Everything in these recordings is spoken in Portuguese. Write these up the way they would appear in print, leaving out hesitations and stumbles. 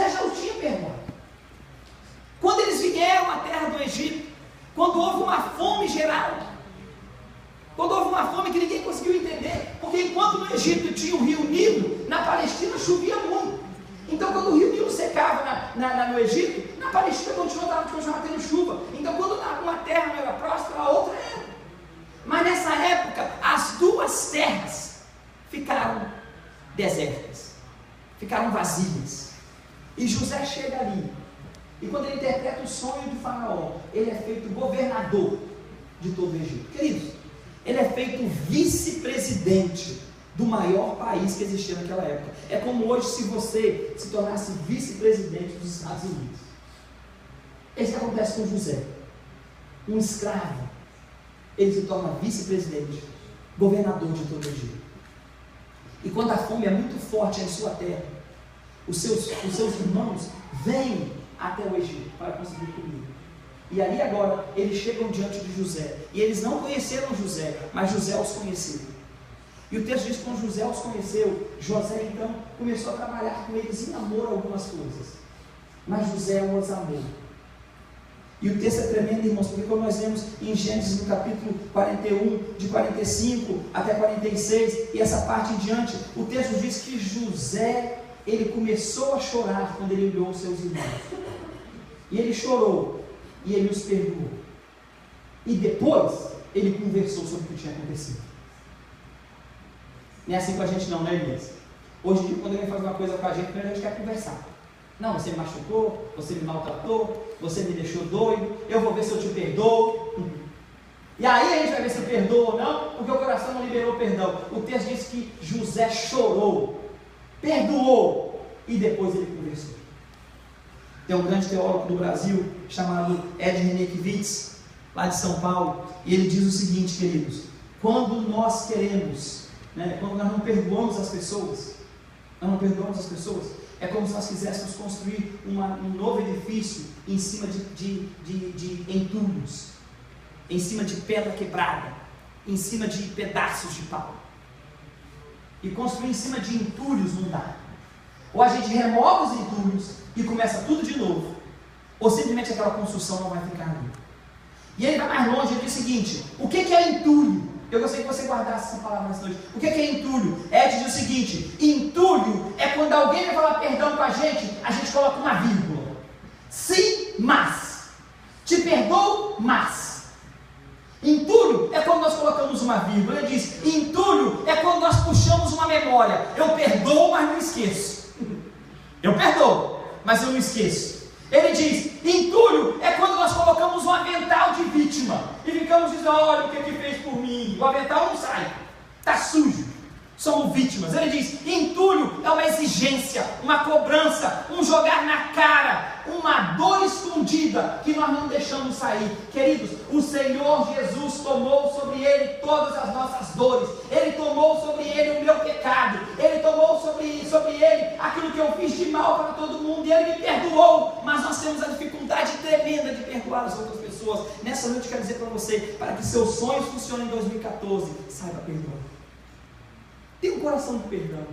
José já os tinha perdoado. Quando eles vieram à terra do Egito, quando houve uma fome geral, quando houve uma fome que ninguém conseguiu entender, porque enquanto no Egito tinha o rio Nilo, na Palestina chovia muito. Então quando o rio Nilo secava no Egito, na Palestina continuava tendo chuva. Então quando uma terra não era próspera, a outra era. Mas nessa época, as duas terras ficaram desertas, ficaram vazias. E José chega ali, e quando ele interpreta o sonho de Faraó, ele é feito governador de todo o Egito. Queridos, ele é feito vice-presidente do maior país que existia naquela época. É como hoje se você se tornasse vice-presidente dos Estados Unidos. É isso que acontece com José. Um escravo, ele se torna vice-presidente, governador de todo o Egito. E quando a fome é muito forte em sua terra, os seus irmãos vêm até o Egito para conseguir comida. E ali agora eles chegam diante de José. E eles não conheceram José, mas José os conheceu. E o texto diz que quando José os conheceu, José então começou a trabalhar com eles em amor algumas coisas. Mas José os amou. E o texto é tremendo, irmãos, porque como nós vemos em Gênesis no capítulo 41, de 45 até 46, e essa parte em diante, o texto diz que José, ele começou a chorar quando ele olhou os seus irmãos. E ele chorou, e ele os perdoou. E depois, ele conversou sobre o que tinha acontecido. Não é assim com a gente não, né, irmãs? Hoje em dia, quando alguém faz uma coisa com a gente quer conversar. Não, você me machucou, você me maltratou, você me deixou doido, eu vou ver se eu te perdoo. E aí a gente vai ver se perdoa ou não, porque o coração não liberou perdão. O texto diz que José chorou, perdoou, e depois ele conversou. Tem um grande teólogo do Brasil, chamado Ed Renekiewicz, lá de São Paulo, e ele diz o seguinte, queridos: quando nós queremos, quando nós não perdoamos as pessoas, é como se nós quiséssemos construir um novo edifício em cima de entulhos, em cima de pedra quebrada, em cima de pedaços de pau. E construir em cima de entulhos não dá. Ou a gente remove os entulhos e começa tudo de novo, ou simplesmente aquela construção não vai ficar ali. E ele vai mais longe, ele diz o seguinte: o que é entulho? Eu gostaria que você guardasse essa palavra nessa noite. O que é entulho? Ed diz o seguinte: entulho é quando alguém vai falar perdão com a gente coloca uma vírgula. Sim, mas. Te perdoo, mas. Entulho é quando nós colocamos uma vírgula. Ele diz: entulho é quando nós puxamos uma memória. Eu perdoo, mas não esqueço. Eu perdoo, mas eu não esqueço. Ele diz: entulho é quando nós colocamos um avental de vítima e ficamos dizendo: olha o que fez por mim. O avental não sai, está sujo, somos vítimas. Ele diz: entulho é uma exigência, uma cobrança, um jogar na cara, uma dor escondida que nós não deixamos sair. Queridos, o Senhor Jesus tomou sobre Ele todas as nossas dores. Ele tomou sobre Ele o meu pecado. Ele tomou sobre Ele aquilo que eu fiz de mal para todo mundo, e Ele me perdoou. Mas nós temos a dificuldade tremenda de perdoar as outras pessoas. Nessa noite eu quero dizer para você, para que seus sonhos funcionem em 2014, saiba perdoar. Tenha um coração de perdão.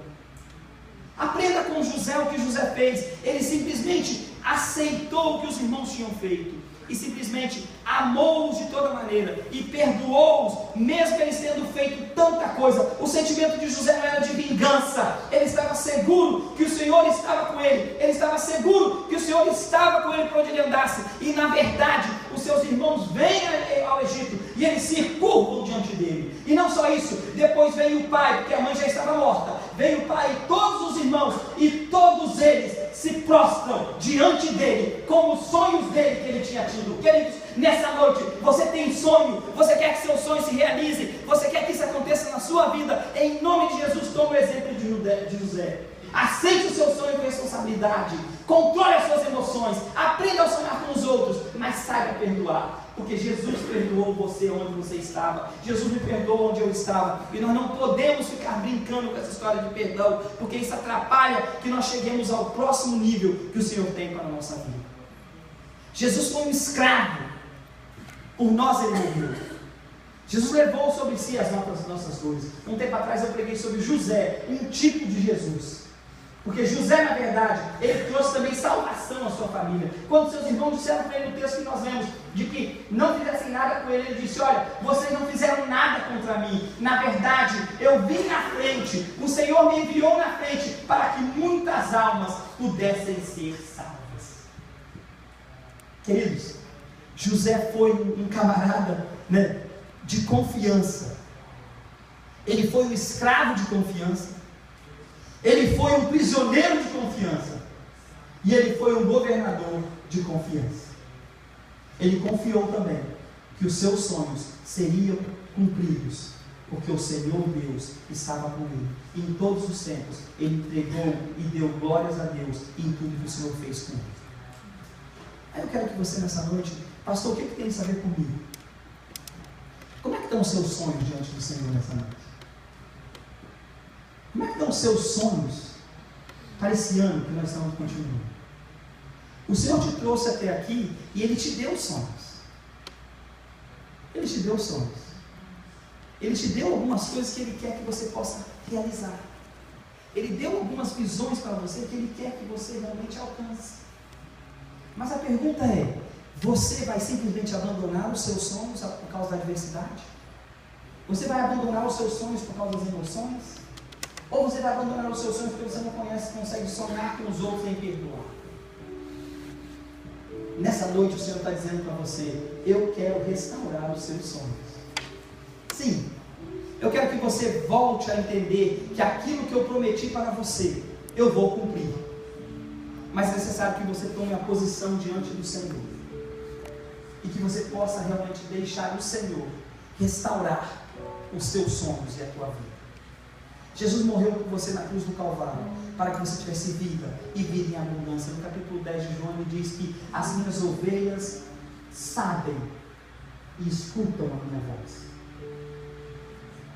Aprenda com José o que José fez. Ele simplesmente aceitou o que os irmãos tinham feito e simplesmente amou-os de toda maneira e perdoou-os, mesmo eles tendo feito tanta coisa. O sentimento de José não era de vingança. Ele estava seguro que o Senhor estava com ele. Ele estava seguro que o Senhor estava com ele para onde ele andasse. E na verdade, os seus irmãos vêm ao Egito e eles se curvam diante dele. E não só isso, depois vem o pai, porque a mãe já estava morta. Vem o pai e todos os irmãos, e todos eles se prostram diante dele, como os sonhos dele que ele tinha tido. Queridos, nessa noite, você tem sonho, você quer que seu sonho se realize, você quer que isso aconteça na sua vida. Em nome de Jesus, toma o exemplo de José. Aceite o seu sonho com responsabilidade, controle as suas emoções, aprenda a sonhar com os outros, mas saiba perdoar, porque Jesus perdoou você onde você estava, Jesus me perdoou onde eu estava, e nós não podemos ficar brincando com essa história de perdão, porque isso atrapalha que nós cheguemos ao próximo nível que o Senhor tem para a nossa vida. Jesus foi um escravo, por nós ele morreu. Jesus levou sobre si as nossas dores. Um tempo atrás eu preguei sobre José, um tipo de Jesus. Porque José, na verdade, ele trouxe também salvação à sua família. Quando seus irmãos disseram para ele no texto que nós lemos, de que não fizessem nada com ele, ele disse: olha, vocês não fizeram nada contra mim. Na verdade, eu vim na frente, o Senhor me enviou na frente para que muitas almas pudessem ser salvas. Queridos, José foi um camarada, né, de confiança. Ele foi um escravo de confiança. Ele foi um prisioneiro de confiança. E ele foi um governador de confiança. Ele confiou também que os seus sonhos seriam cumpridos, porque o Senhor Deus estava com ele. E em todos os tempos, ele entregou e deu glórias a Deus em tudo que o Senhor fez com ele. Aí eu quero que você nessa noite, pastor, o que tem isso a ver comigo? Como é que estão os seus sonhos diante do Senhor nessa noite? Como é que estão os seus sonhos para esse ano que nós estamos continuando? O Senhor te trouxe até aqui e Ele te deu sonhos. Ele te deu sonhos. Ele te deu algumas coisas que Ele quer que você possa realizar. Ele deu algumas visões para você que Ele quer que você realmente alcance. Mas a pergunta é: você vai simplesmente abandonar os seus sonhos por causa da adversidade? Você vai abandonar os seus sonhos por causa das emoções? Ou você vai abandonar os seus sonhos porque você não consegue sonhar com os outros em perdoar? Nessa noite o Senhor está dizendo para você: eu quero restaurar os seus sonhos. Sim, eu quero que você volte a entender que aquilo que eu prometi para você, eu vou cumprir. Mas é necessário que você tome a posição diante do Senhor. E que você possa realmente deixar o Senhor restaurar os seus sonhos e a tua vida. Jesus morreu por você na cruz do Calvário, para que você tivesse vida, e vida em abundância. No capítulo 10 de João, ele diz que as minhas ovelhas sabem e escutam a minha voz.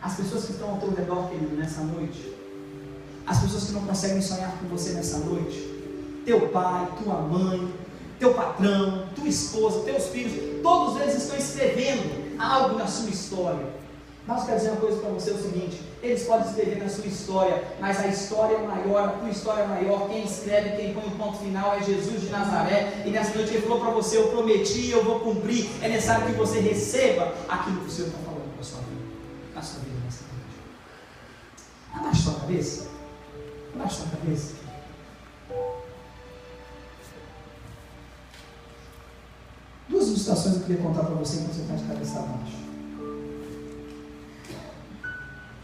As pessoas que estão ao teu redor, querido, nessa noite, as pessoas que não conseguem sonhar com você nessa noite, teu pai, tua mãe, teu patrão, tua esposa, teus filhos, todos eles estão escrevendo algo na sua história. Mas eu quero dizer uma coisa para você, é o seguinte: eles podem escrever na sua história, mas a história maior, a tua história maior, quem escreve, quem põe o ponto final é Jesus de Nazaré. E nessa noite Ele falou para você: eu prometi, eu vou cumprir. É necessário que você receba aquilo que o Senhor está falando para a sua vida, na sua vida nessa noite. Abaixe sua cabeça. Abaixe sua cabeça. Duas ilustrações eu queria contar para você enquanto você está de cabeça abaixo.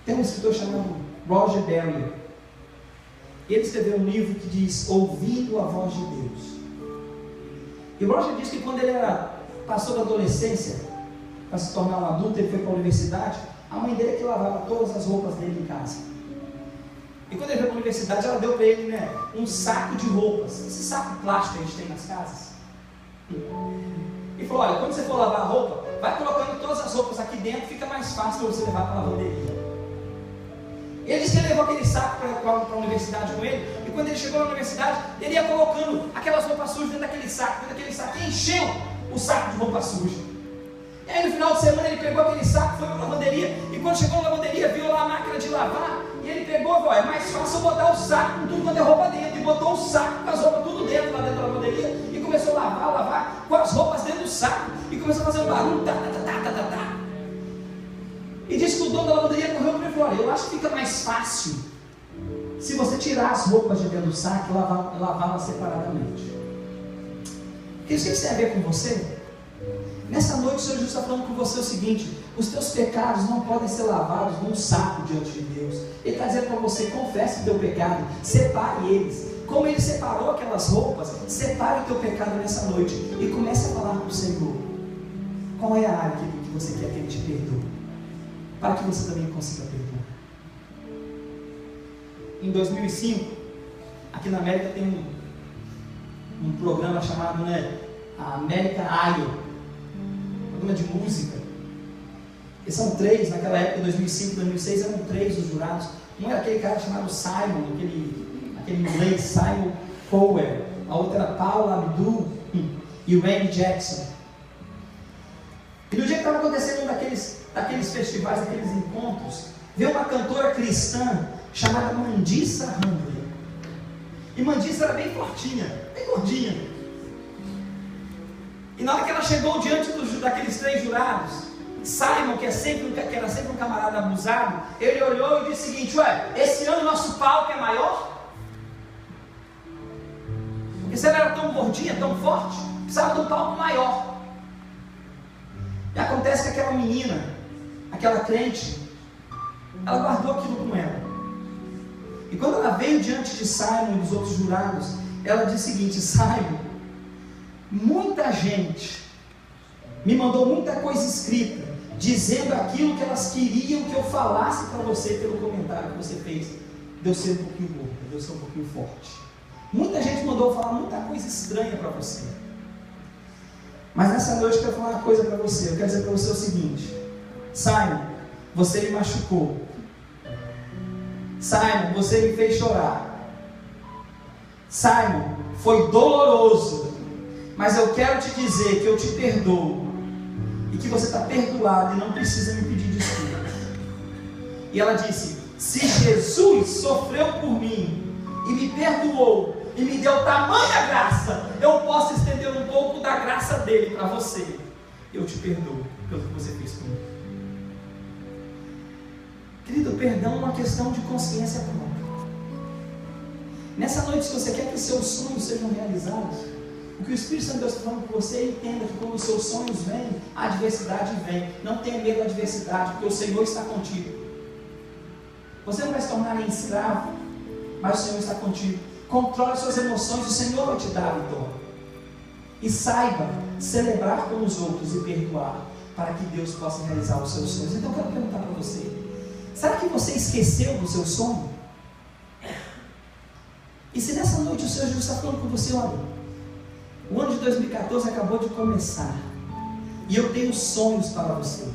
Tem um escritor chamado Roger Berry. Ele escreveu um livro que diz Ouvindo a Voz de Deus. E Roger diz que quando ele passou da adolescência, para se tornar um adulto, ele foi para a universidade, a mãe dele é que lavava todas as roupas dele em casa. E quando ele foi para a universidade, ela deu para ele, um saco de roupas. Esse saco plástico que a gente tem nas casas. E falou: olha, quando você for lavar a roupa, vai colocando todas as roupas aqui dentro, fica mais fácil para você levar para a lavanderia. Ele disse que ele levou aquele saco para a universidade com ele, e quando ele chegou na universidade, ele ia colocando aquelas roupas sujas dentro daquele saco, e encheu o saco de roupa suja. E aí no final de semana ele pegou aquele saco, foi para a lavanderia, e quando chegou na lavanderia, viu lá a máquina de lavar, e ele pegou e falou: é mais fácil eu botar o saco com tudo quanto é roupa dentro, e botou o saco com as roupas tudo dentro, lá dentro da lavanderia, e começou a lavar com as roupas dentro do saco, e começou a fazer um barulho, E disse que o dono da lavanderia correu para ele e falou: olha, eu acho que fica mais fácil se você tirar as roupas de dentro do saco e lavá-las separadamente. O que isso tem a ver com você? Nessa noite o Senhor Jesus está falando com você o seguinte: os teus pecados não podem ser lavados num saco diante de Deus. Ele está dizendo para você: confesse o teu pecado, separe eles. Como Ele separou aquelas roupas, separe o teu pecado nessa noite e comece a falar com o Senhor. Qual é a área que você quer que Ele te perdoe, para que você também consiga perdoar? Em 2005, aqui na América tem um programa chamado American Idol, programa de música. E são três, naquela época, 2005, 2006, eram três os jurados. Um era aquele cara chamado Simon, aquele inglês, Simon Cowell. A outra era Paula Abdul e o Randy Jackson. E no dia que estava acontecendo um daqueles festivais, daqueles encontros, veio uma cantora cristã chamada Mandissa Handley. Irmã Dissa era bem fortinha, bem gordinha. E na hora que ela chegou diante daqueles 3 jurados, Simon, que era sempre um camarada abusado, ele olhou e disse o seguinte: ué, esse ano nosso palco é maior? Porque se ela era tão gordinha, tão forte, precisava de um palco maior. E acontece que aquela menina, aquela crente, ela guardou aquilo com ela. E quando ela veio diante de Simon e dos outros jurados, ela disse o seguinte: Simon, muita gente me mandou muita coisa escrita, dizendo aquilo que elas queriam que eu falasse para você pelo comentário que você fez, de eu ser um pouquinho louca, de eu ser um pouquinho forte. Muita gente mandou falar muita coisa estranha para você. Mas nessa noite eu quero falar uma coisa para você. Eu quero dizer para você o seguinte: Simon, você me machucou. Simon, você me fez chorar. Simon, foi doloroso. Mas eu quero te dizer que eu te perdoo. E que você está perdoado e não precisa me pedir desculpas. E ela disse: se Jesus sofreu por mim e me perdoou e me deu tamanha graça, eu posso estender um pouco da graça dele para você. Eu te perdoo pelo que você fez por mim. Querido, perdão é uma questão de consciência própria. Nessa noite, se você quer que seus sonhos sejam realizados, o que o Espírito Santo de Deus está falando com você, entenda que quando os seus sonhos vêm, a adversidade vem. Não tenha medo da adversidade, porque o Senhor está contigo. Você não vai se tornar escravo, mas o Senhor está contigo. Controle suas emoções, o Senhor vai te dar a vitória. E saiba celebrar com os outros e perdoar, para que Deus possa realizar os seus sonhos. Então eu quero perguntar para você: será que você esqueceu do seu sonho? E se nessa noite o Senhor Jesus está falando com você: olha, o ano de 2014 acabou de começar, e eu tenho sonhos para você.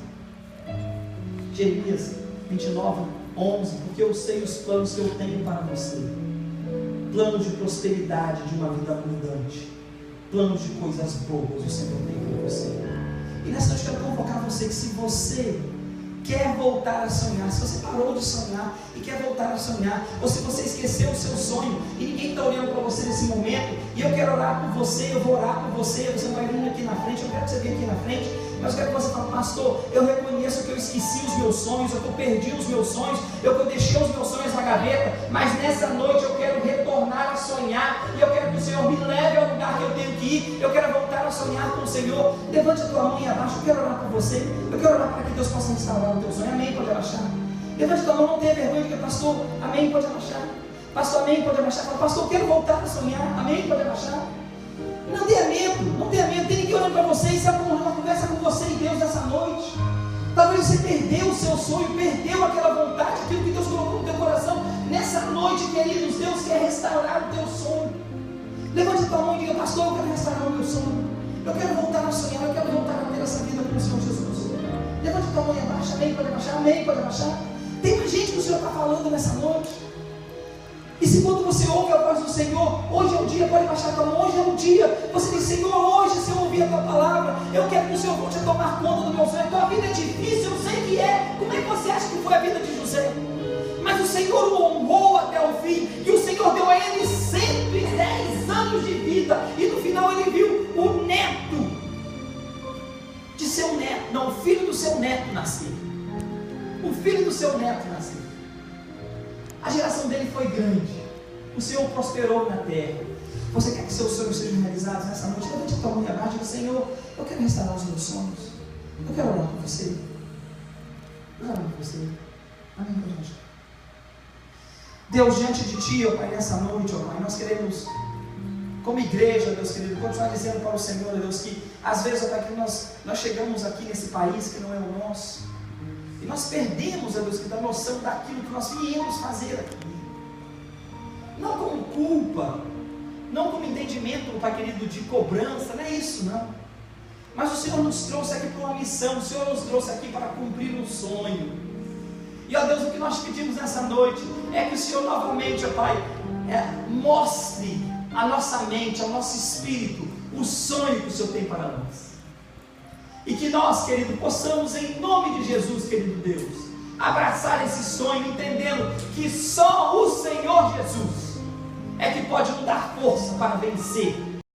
Jeremias 29:11, porque eu sei os planos que eu tenho para você, planos de prosperidade, de uma vida abundante, planos de coisas boas, o Senhor tem para você. E nessa noite eu quero convocar você que, se você quer voltar a sonhar, se você parou de sonhar e quer voltar a sonhar, ou se você esqueceu o seu sonho e ninguém está olhando para você nesse momento, e eu quero orar por você, eu vou orar por você, você vai vir aqui na frente, eu quero que você venha aqui na frente, mas eu quero que você fale: pastor, eu reconheço que eu esqueci os meus sonhos, eu perdi os meus sonhos, eu deixei os meus sonhos na gaveta, mas nessa noite eu quero retornar a sonhar, e eu quero que o Senhor me leve ao lugar que eu tenho que ir, eu quero voltar a sonhar com o Senhor. Levante a tua mão aí abaixo, eu quero orar por você, eu quero orar para que Deus possa restaurar o teu sonho. Amém? Pode abaixar. Levante a tua mão, não tenha vergonha, diga: pastor, amém? Pode abaixar. Pastor, amém? Pode abaixar. Fala: pastor, eu quero voltar a sonhar. Amém? Pode abaixar. Não tenha medo, não tenha medo. Tem ninguém olhando para você. Isso é uma conversa com você e Deus nessa noite. Talvez você perdeu o seu sonho, perdeu aquela vontade, aquilo que Deus colocou no teu coração. Nessa noite, queridos, Deus quer restaurar o teu sonho. Levante a tua mão e diga: pastor, eu quero restaurar o meu sonho. Eu quero voltar a sonhar, eu quero voltar a ter essa vida com o Senhor Jesus. Levante a tua mão e abaixa. Amém? Pode abaixar. Amém? Pode abaixar. Tem mais gente que o Senhor está falando nessa noite. E se quando você ouve a voz do Senhor, hoje é o dia, pode baixar a tua mão, hoje é o dia, você diz: Senhor, hoje, se eu ouvir a tua palavra, eu quero que o Senhor volte a tomar conta do meu sonho. A tua vida é difícil, eu sei que é. Como é que você acha que foi a vida de José? Mas o Senhor o honrou até o fim, e o Senhor deu a ele 110 anos de vida, e no final ele viu o neto de seu neto, não, o filho do seu neto nascer. O filho do seu neto nascer. A geração dele foi grande. O Senhor prosperou na terra. Você quer que seus sonhos sejam realizados nessa noite? Levante a tua mão e abaixo e diga: Senhor, eu quero restaurar os meus sonhos. Eu quero orar por você. Eu quero orar por você. Amém, Deus. Deus, diante de Ti, ó Pai, nessa noite, ó Pai, nós queremos, como igreja, Deus querido, continuar dizendo para o Senhor, Deus, que às vezes, ó Pai, que nós chegamos aqui nesse país que não é o nosso, e nós perdemos, ó Deus, que da noção daquilo que nós viemos fazer aqui. Não como culpa, não como entendimento, Pai querido, de cobrança, não é isso, não. Mas o Senhor nos trouxe aqui para uma missão, o Senhor nos trouxe aqui para cumprir um sonho. E, ó Deus, o que nós pedimos nessa noite é que o Senhor novamente, ó Pai, mostre à nossa mente, ao nosso espírito, o sonho que o Senhor tem para nós. E que nós, querido, possamos, em nome de Jesus, querido Deus, abraçar esse sonho, entendendo que só o Senhor Jesus é que pode nos dar força para vencer.